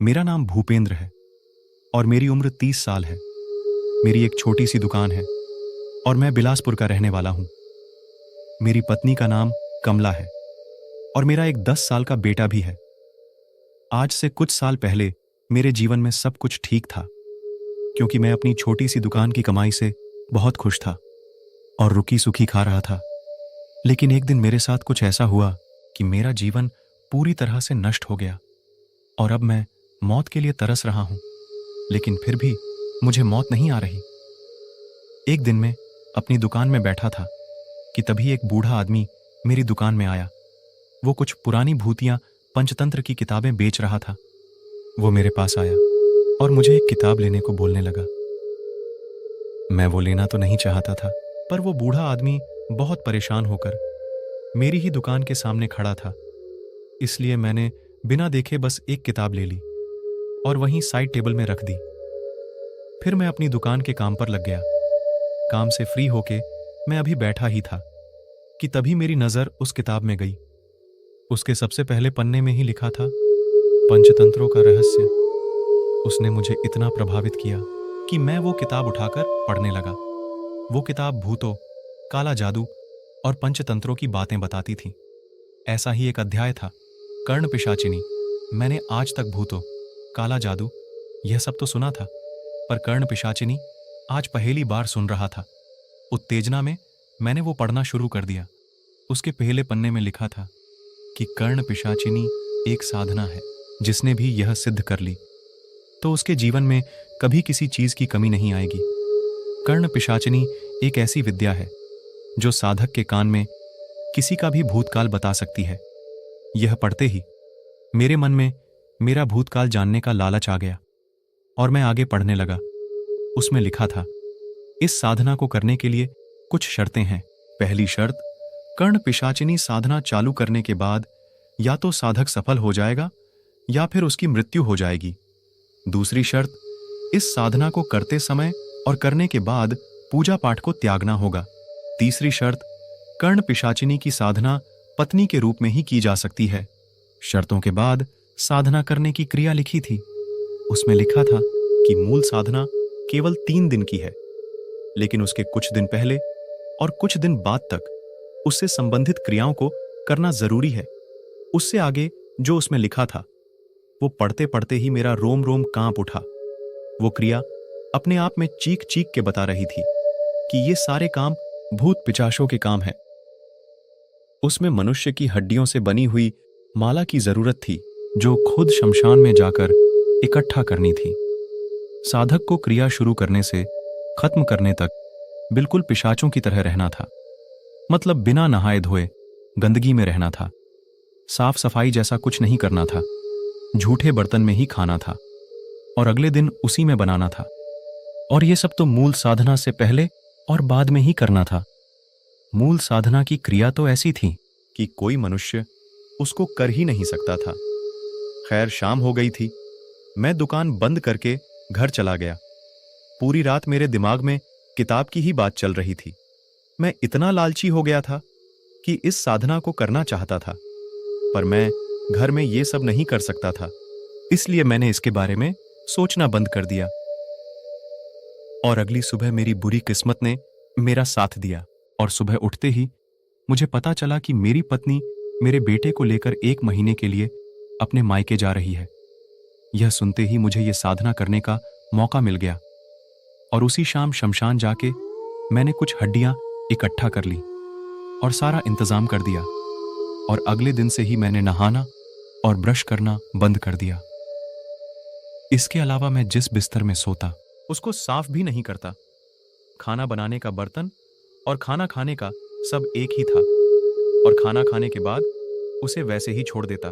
मेरा नाम भूपेंद्र है और मेरी उम्र 30 साल है। मेरी एक छोटी सी दुकान है और मैं बिलासपुर का रहने वाला हूँ। मेरी पत्नी का नाम कमला है और मेरा एक 10 साल का बेटा भी है। आज से कुछ साल पहले मेरे जीवन में सब कुछ ठीक था, क्योंकि मैं अपनी छोटी सी दुकान की कमाई से बहुत खुश था और रुकी सुखी खा रहा था। लेकिन एक दिन मेरे साथ कुछ ऐसा हुआ कि मेरा जीवन पूरी तरह से नष्ट हो गया और अब मैं मौत के लिए तरस रहा हूं। लेकिन फिर भी मुझे मौत नहीं आ रही। एक दिन मैं अपनी दुकान में बैठा था कि तभी एक बूढ़ा आदमी मेरी दुकान में आया। वो कुछ पुरानी भूतियां पंचतंत्र की किताबें बेच रहा था। वो मेरे पास आया और मुझे एक किताब लेने को बोलने लगा। मैं वो लेना तो नहीं चाहता था, पर वो बूढ़ा आदमी बहुत परेशान होकर मेरी ही दुकान के सामने खड़ा था, इसलिए मैंने बिना देखे बस एक किताब ले ली और वहीं साइड टेबल में रख दी। फिर मैं अपनी दुकान के काम पर लग गया। काम से फ्री होके मैं अभी बैठा ही था कि तभी मेरी नजर उस किताब में गई। उसके सबसे पहले पन्ने में ही लिखा था, पंचतंत्रों का रहस्य। उसने मुझे इतना प्रभावित किया कि मैं वो किताब उठाकर पढ़ने लगा। वो किताब भूतों, काला जादू और पंचतंत्रों की बातें बताती थी। ऐसा ही एक अध्याय था, कर्ण पिशाचिनी। मैंने आज तक भूतों, काला जादू यह सब तो सुना था, पर कर्ण पिशाचिनी आज पहली बार सुन रहा था। उत्तेजना में मैंने वो पढ़ना शुरू कर दिया। उसके पहले पन्ने में लिखा था कि कर्ण पिशाचिनी एक साधना है। जिसने भी यह सिद्ध कर ली तो उसके जीवन में कभी किसी चीज की कमी नहीं आएगी। कर्ण पिशाचिनी एक ऐसी विद्या है जो साधक के कान में किसी का भी भूतकाल बता सकती है। यह पढ़ते ही मेरे मन में मेरा भूतकाल जानने का लालच आ गया और मैं आगे पढ़ने लगा। उसमें लिखा था, इस साधना को करने के लिए कुछ शर्तें हैं। पहली शर्त, कर्ण पिशाचिनी साधना चालू करने के बाद या तो साधक सफल हो जाएगा या फिर उसकी मृत्यु हो जाएगी। दूसरी शर्त, इस साधना को करते समय और करने के बाद पूजा पाठ को त्यागना होगा। तीसरी शर्त, कर्ण पिशाचिनी की साधना पत्नी के रूप में ही की जा सकती है। शर्तों के बाद साधना करने की क्रिया लिखी थी। उसमें लिखा था कि मूल साधना केवल 3 दिन की है, लेकिन उसके कुछ दिन पहले और कुछ दिन बाद तक उससे संबंधित क्रियाओं को करना जरूरी है। उससे आगे जो उसमें लिखा था वो पढ़ते पढ़ते ही मेरा रोम रोम कांप उठा। वो क्रिया अपने आप में चीख चीख के बता रही थी कि ये सारे काम भूत पिशाचों के काम हैं। उसमें मनुष्य की हड्डियों से बनी हुई माला की जरूरत थी, जो खुद शमशान में जाकर इकट्ठा करनी थी। साधक को क्रिया शुरू करने से खत्म करने तक बिल्कुल पिशाचों की तरह रहना था। मतलब बिना नहाए धोए गंदगी में रहना था। साफ सफाई जैसा कुछ नहीं करना था। झूठे बर्तन में ही खाना था और अगले दिन उसी में बनाना था। और ये सब तो मूल साधना से पहले और बाद में ही करना था। मूल साधना की क्रिया तो ऐसी थी कि कोई मनुष्य उसको कर ही नहीं सकता था। खैर, शाम हो गई थी। मैं दुकान बंद करके घर चला गया। पूरी रात मेरे दिमाग में किताब की ही बात चल रही थी। मैं इतना लालची हो गया था कि इस साधना को करना चाहता था, पर मैं घर में ये सब नहीं कर सकता था। इसलिए मैंने इसके बारे में सोचना बंद कर दिया। और अगली सुबह मेरी बुरी किस्मत ने मेरा साथ दिया और सुबह उठते ही मुझे पता चला कि मेरी पत्नी मेरे बेटे को लेकर 1 महीने के लिए अपने मायके जा रही है। यह सुनते ही मुझे यह साधना करने का मौका मिल गया और उसी शाम शमशान जाके मैंने कुछ हड्डियां इकट्ठा कर ली और सारा इंतजाम कर दिया। और अगले दिन से ही मैंने नहाना और ब्रश करना बंद कर दिया। इसके अलावा मैं जिस बिस्तर में सोता उसको साफ भी नहीं करता। खाना बनाने का बर्तन और खाना खाने का सब एक ही था और खाना खाने के बाद उसे वैसे ही छोड़ देता।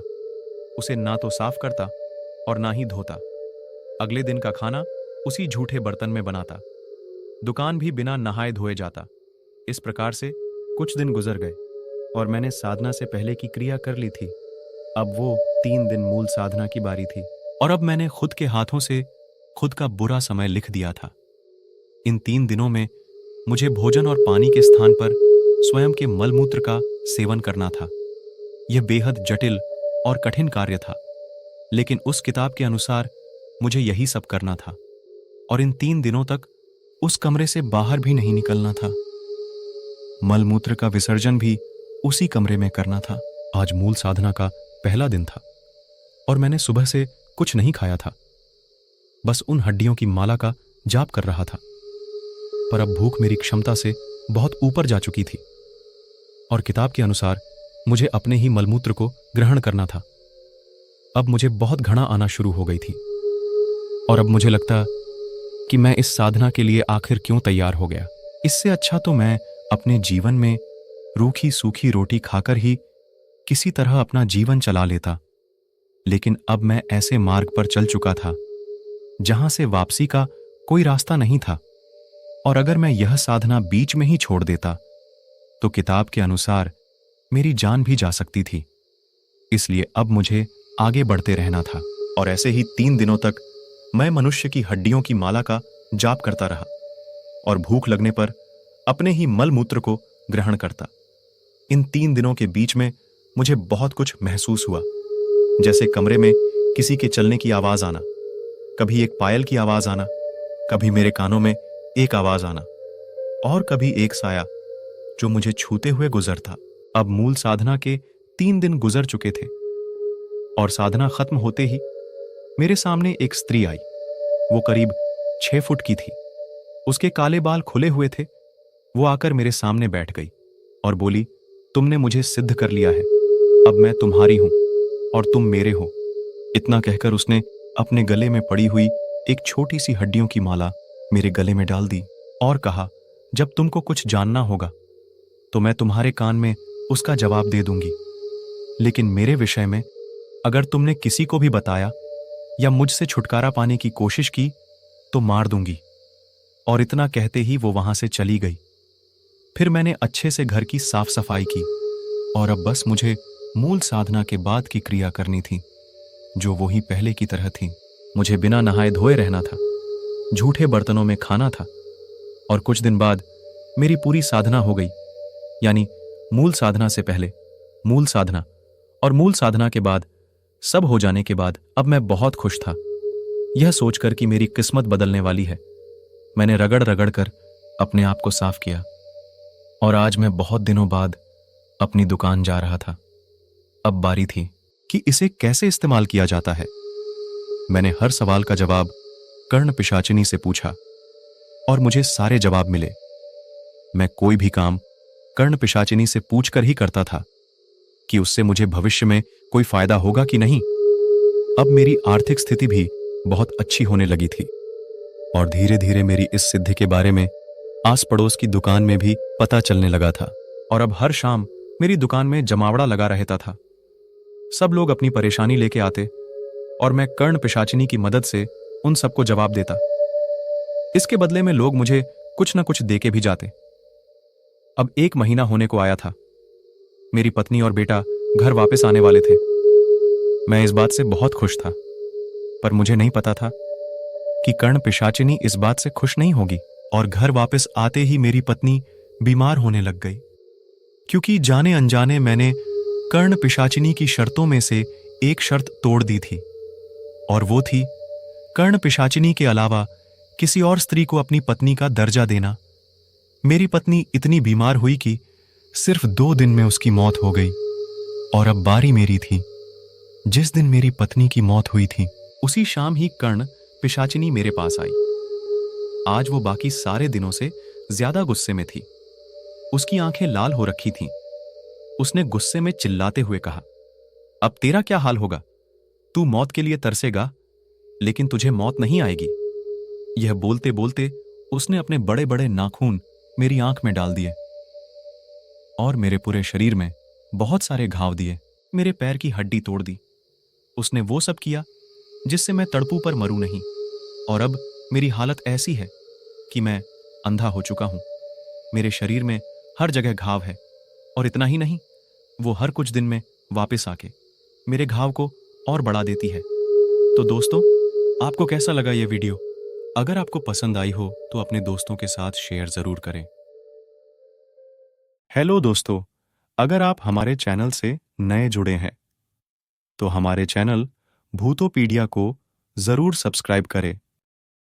उसे ना तो साफ करता और ना ही धोता। अगले दिन का खाना उसी झूठे बर्तन में बनाता। दुकान भी बिना नहाए धोए जाता। इस प्रकार से कुछ दिन गुजर गए और मैंने साधना से पहले की क्रिया कर ली थी। अब वो 3 दिन मूल साधना की बारी थी और अब मैंने खुद के हाथों से खुद का बुरा समय लिख दिया था। इन 3 दिनों में मुझे भोजन और पानी के स्थान पर स्वयं के मलमूत्र का सेवन करना था। यह बेहद जटिल और कठिन कार्य था, लेकिन उस किताब के अनुसार मुझे यही सब करना था और इन 3 दिनों तक उस कमरे से बाहर भी नहीं निकलना था। मलमूत्र का विसर्जन भी उसी कमरे में करना था। आज मूल साधना का पहला दिन था और मैंने सुबह से कुछ नहीं खाया था, बस उन हड्डियों की माला का जाप कर रहा था। पर अब भूख मेरी क्षमता से बहुत ऊपर जा चुकी थी और किताब के अनुसार मुझे अपने ही मलमूत्र को ग्रहण करना था। अब मुझे बहुत घृणा आना शुरू हो गई थी और अब मुझे लगता कि मैं इस साधना के लिए आखिर क्यों तैयार हो गया। इससे अच्छा तो मैं अपने जीवन में रूखी सूखी रोटी खाकर ही किसी तरह अपना जीवन चला लेता। लेकिन अब मैं ऐसे मार्ग पर चल चुका था जहां से वापसी का कोई रास्ता नहीं था और अगर मैं यह साधना बीच में ही छोड़ देता तो किताब के अनुसार मेरी जान भी जा सकती थी। इसलिए अब मुझे आगे बढ़ते रहना था और ऐसे ही 3 दिनों तक मैं मनुष्य की हड्डियों की माला का जाप करता रहा और भूख लगने पर अपने ही मल मूत्र को ग्रहण करता। इन 3 दिनों के बीच में मुझे बहुत कुछ महसूस हुआ, जैसे कमरे में किसी के चलने की आवाज आना, कभी एक पायल की आवाज आना, कभी मेरे कानों में एक आवाज आना और कभी एक साया जो मुझे छूते हुए गुजरता। अब मूल साधना के 3 दिन गुजर चुके थे और साधना खत्म होते ही मेरे सामने एक स्त्री आई। वो करीब 6 फुट की थी। उसके काले बाल खुले हुए थे। वो आकर मेरे सामने बैठ गई और बोली, तुमने मुझे सिद्ध कर लिया है, अब मैं तुम्हारी हूं और तुम मेरे हो। इतना कहकर उसने अपने गले में पड़ी हुई एक छोटी सी हड्डियों की माला मेरे गले में डाल दी और कहा, जब तुमको कुछ जानना होगा तो मैं तुम्हारे कान में उसका जवाब दे दूंगी, लेकिन मेरे विषय में अगर तुमने किसी को भी बताया या मुझसे छुटकारा पाने की कोशिश की तो मार दूंगी। और इतना कहते ही वो वहां से चली गई। फिर मैंने अच्छे से घर की साफ सफाई की और अब बस मुझे मूल साधना के बाद की क्रिया करनी थी, जो वही पहले की तरह थी। मुझे बिना नहाए धोए रहना था, झूठे बर्तनों में खाना था और कुछ दिन बाद मेरी पूरी साधना हो गई। यानी मूल साधना से पहले मूल साधना और मूल साधना के बाद सब हो जाने के बाद अब मैं बहुत खुश था, यह सोचकर कि मेरी किस्मत बदलने वाली है। मैंने रगड़ रगड़ कर अपने आप को साफ किया और आज मैं बहुत दिनों बाद अपनी दुकान जा रहा था। अब बारी थी कि इसे कैसे इस्तेमाल किया जाता है। मैंने हर सवाल का जवाब कर्ण पिशाचिनी से पूछा और मुझे सारे जवाब मिले। मैं कोई भी काम कर्ण पिशाचिनी से पूछकर ही करता था कि उससे मुझे भविष्य में कोई फायदा होगा कि नहीं। अब मेरी आर्थिक स्थिति भी बहुत अच्छी होने लगी थी और धीरे धीरे मेरी इस सिद्धि के बारे में आस पड़ोस की दुकान में भी पता चलने लगा था और अब हर शाम मेरी दुकान में जमावड़ा लगा रहता था। सब लोग अपनी परेशानी लेके आते और मैं कर्ण पिशाचिनी की मदद से उन सबको जवाब देता। इसके बदले में लोग मुझे कुछ न कुछ देके भी जाते। अब 1 महीना होने को आया था। मेरी पत्नी और बेटा घर वापस आने वाले थे। मैं इस बात से बहुत खुश था, पर मुझे नहीं पता था कि कर्ण पिशाचिनी इस बात से खुश नहीं होगी और घर वापस आते ही मेरी पत्नी बीमार होने लग गई, क्योंकि जाने अनजाने मैंने कर्ण पिशाचिनी की शर्तों में से एक शर्त तोड़ दी थी और वो थी कर्ण पिशाचिनी के अलावा किसी और स्त्री को अपनी पत्नी का दर्जा देना। मेरी पत्नी इतनी बीमार हुई कि सिर्फ 2 दिन में उसकी मौत हो गई और अब बारी मेरी थी। जिस दिन मेरी पत्नी की मौत हुई थी उसी शाम ही कर्ण पिशाचिनी मेरे पास आई। आज वो बाकी सारे दिनों से ज्यादा गुस्से में थी। उसकी आंखें लाल हो रखी थीं। उसने गुस्से में चिल्लाते हुए कहा, अब तेरा क्या हाल होगा? तू मौत के लिए तरसेगा, लेकिन तुझे मौत नहीं आएगी। यह बोलते बोलते उसने अपने बड़े बड़े नाखून मेरी आंख में डाल दिए और मेरे पूरे शरीर में बहुत सारे घाव दिए। मेरे पैर की हड्डी तोड़ दी। उसने वो सब किया जिससे मैं तड़पू पर मरूं नहीं। और अब मेरी हालत ऐसी है कि मैं अंधा हो चुका हूं। मेरे शरीर में हर जगह घाव है और इतना ही नहीं, वो हर कुछ दिन में वापस आके मेरे घाव को और बढ़ा देती है। तो दोस्तों, आपको कैसा लगा ये वीडियो? अगर आपको पसंद आई हो तो अपने दोस्तों के साथ शेयर जरूर करें। हेलो दोस्तों, अगर आप हमारे चैनल से नए जुड़े हैं तो हमारे चैनल भूतोपीडिया को जरूर सब्सक्राइब करें।